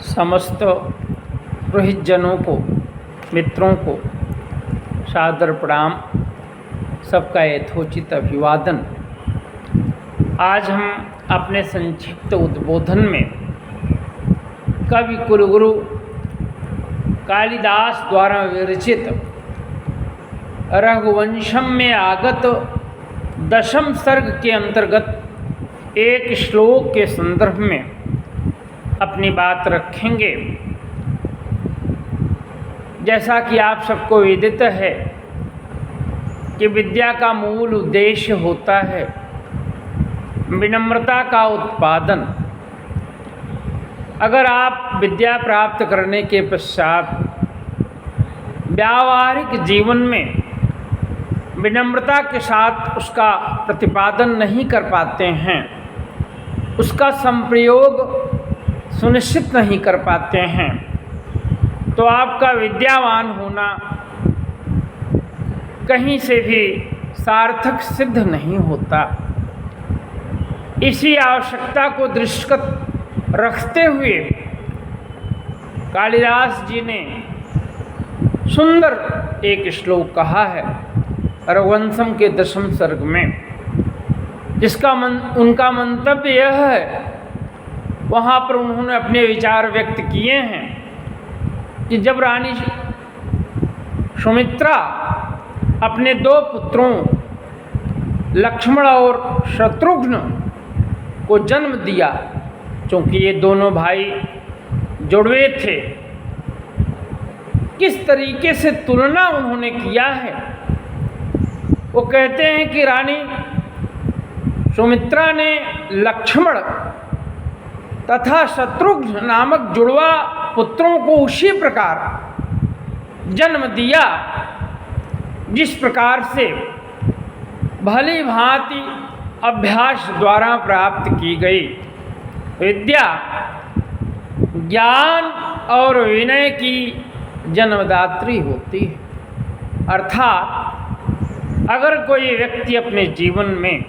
समस्त रोहितजनों को, मित्रों को सादर प्रणाम, सबका यथोचित अभिवादन। आज हम अपने संक्षिप्त उद्बोधन में कवि कुलगुरु कालिदास द्वारा विरचित रघुवंशम में आगत दशम सर्ग के अंतर्गत एक श्लोक के संदर्भ में अपनी बात रखेंगे। जैसा कि आप सबको विदित है कि विद्या का मूल उद्देश्य होता है विनम्रता का उत्पादन। अगर आप विद्या प्राप्त करने के पश्चात व्यावहारिक जीवन में विनम्रता के साथ उसका प्रतिपादन नहीं कर पाते हैं, उसका संप्रयोग सुनिश्चित नहीं कर पाते हैं, तो आपका विद्यावान होना कहीं से भी सार्थक सिद्ध नहीं होता। इसी आवश्यकता को दृष्टिगत रखते हुए कालिदास जी ने सुंदर एक श्लोक कहा है रघुवंशम के दशम सर्ग में, जिसका उनका मंतव्य यह है, वहाँ पर उन्होंने अपने विचार व्यक्त किए हैं कि जब रानी सुमित्रा अपने दो पुत्रों लक्ष्मण और शत्रुघ्न को जन्म दिया, क्योंकि ये दोनों भाई जुड़वे थे, किस तरीके से तुलना उन्होंने किया है। वो कहते हैं कि रानी सुमित्रा ने लक्ष्मण तथा शत्रुघ्न नामक जुड़वा पुत्रों को उसी प्रकार जन्म दिया जिस प्रकार से भली भांति अभ्यास द्वारा प्राप्त की गई विद्या ज्ञान और विनय की जन्मदात्री होती है। अर्थात अगर कोई व्यक्ति अपने जीवन में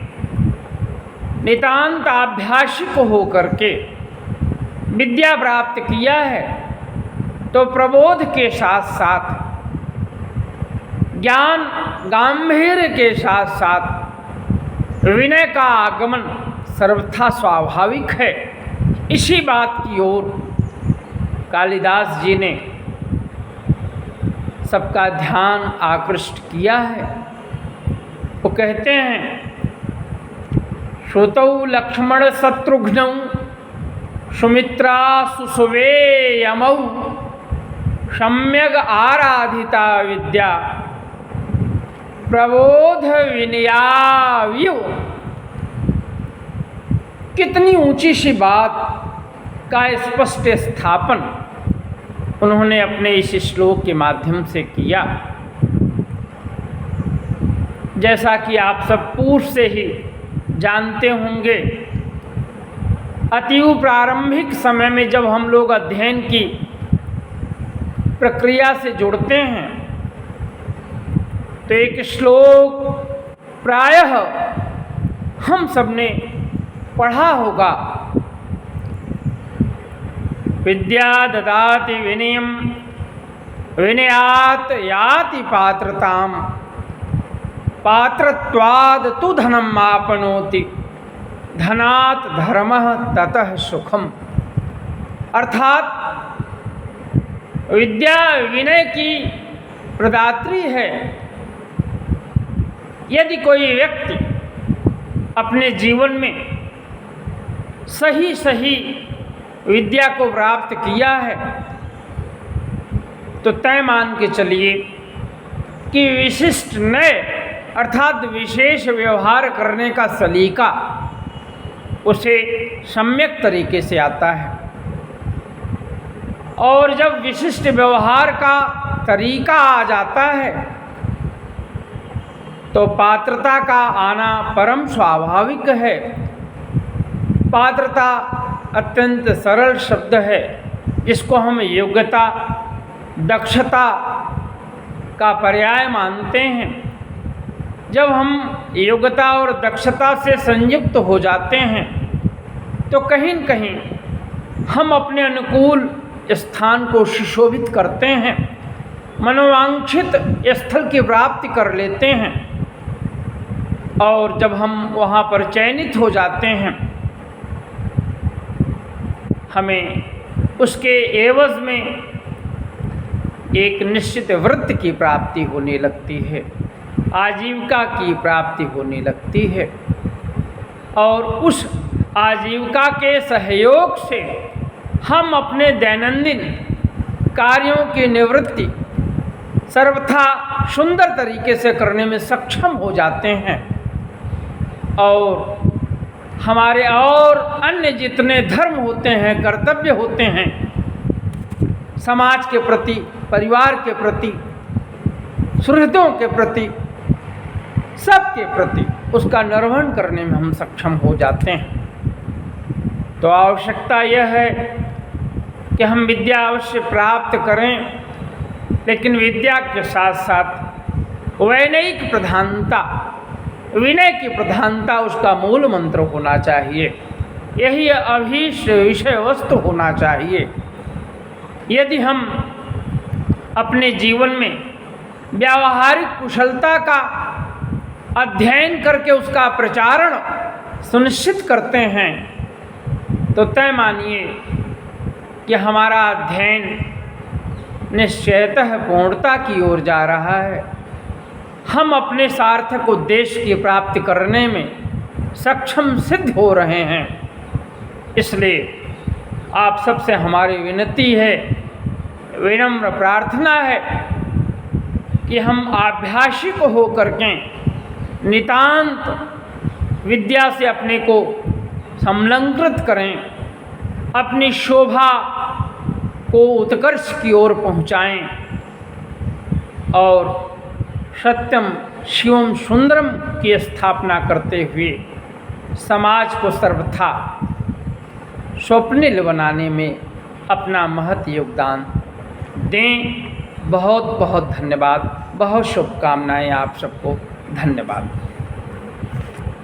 नितांत आभ्यासिक होकर के विद्या प्राप्त किया है, तो प्रबोध के साथ साथ ज्ञान गांभीर्य के साथ साथ विनय का आगमन सर्वथा स्वाभाविक है। इसी बात की ओर कालिदास जी ने सबका ध्यान आकृष्ट किया है। वो कहते हैं, श्रुतौ लक्ष्मण शत्रुघ्नौ सुमित्रा सुसुवेयमौ सम्यग् आराधिता विद्या प्रबोध विनयाव्यु। कितनी ऊंची सी बात का स्पष्ट स्थापन उन्होंने अपने इस श्लोक के माध्यम से किया। जैसा कि आप सब पूर्व से ही जानते होंगे, अतीव प्रारंभिक समय में जब हम लोग अध्ययन की प्रक्रिया से जुड़ते हैं तो एक श्लोक प्रायः हम सब ने पढ़ा होगा, विद्या ददाति विनयम विनयात याति पात्रताम पात्रत्वाद तु धनम आपनोति धनात् धर्मः ततः सुखम। अर्थात विद्या विनय की प्रदात्री है। यदि कोई व्यक्ति अपने जीवन में सही सही विद्या को प्राप्त किया है, तो तय मान के चलिए कि विशिष्ट नए अर्थात विशेष व्यवहार करने का सलीका उसे सम्यक तरीके से आता है। और जब विशिष्ट व्यवहार का तरीका आ जाता है तो पात्रता का आना परम स्वाभाविक है। पात्रता अत्यंत सरल शब्द है, जिसको हम योग्यता दक्षता का पर्याय मानते हैं। जब हम योग्यता और दक्षता से संयुक्त हो जाते हैं तो कहीं न कहीं हम अपने अनुकूल स्थान को सुशोभित करते हैं, मनोवांछित स्थल की प्राप्ति कर लेते हैं। और जब हम वहाँ पर चयनित हो जाते हैं, हमें उसके एवज में एक निश्चित वृत्ति की प्राप्ति होने लगती है, आजीविका की प्राप्ति होने लगती है। और उस आजीविका के सहयोग से हम अपने दैनंदिन कार्यों की निवृत्ति सर्वथा सुंदर तरीके से करने में सक्षम हो जाते हैं। और हमारे और अन्य जितने धर्म होते हैं, कर्तव्य होते हैं, समाज के प्रति, परिवार के प्रति, सुहृदों के प्रति, सबके प्रति उसका निर्वहन करने में हम सक्षम हो जाते हैं। तो आवश्यकता यह है कि हम विद्या अवश्य प्राप्त करें, लेकिन विद्या के साथ साथ वैनयिक प्रधानता, विनय की प्रधानता उसका मूल मंत्र होना चाहिए। यही अभीष्ट विषय वस्तु होना चाहिए। यदि हम अपने जीवन में व्यावहारिक कुशलता का अध्ययन करके उसका प्रचारण सुनिश्चित करते हैं, तो तय मानिए कि हमारा अध्ययन निश्चयतः पूर्णता की ओर जा रहा है। हम अपने सार्थक उद्देश्य की प्राप्ति करने में सक्षम सिद्ध हो रहे हैं। इसलिए आप सबसे हमारी विनती है, विनम्र प्रार्थना है कि हम आभ्यासिक हो करके नितांत विद्या से अपने को संलग्नित करें, अपनी शोभा को उत्कर्ष की ओर पहुँचाएं और सत्यम शिवम सुंदरम की स्थापना करते हुए समाज को सर्वथा स्वप्निल बनाने में अपना महत् योगदान दें। बहुत बहुत धन्यवाद, बहुत शुभकामनाएं आप सबको। धन्यवाद।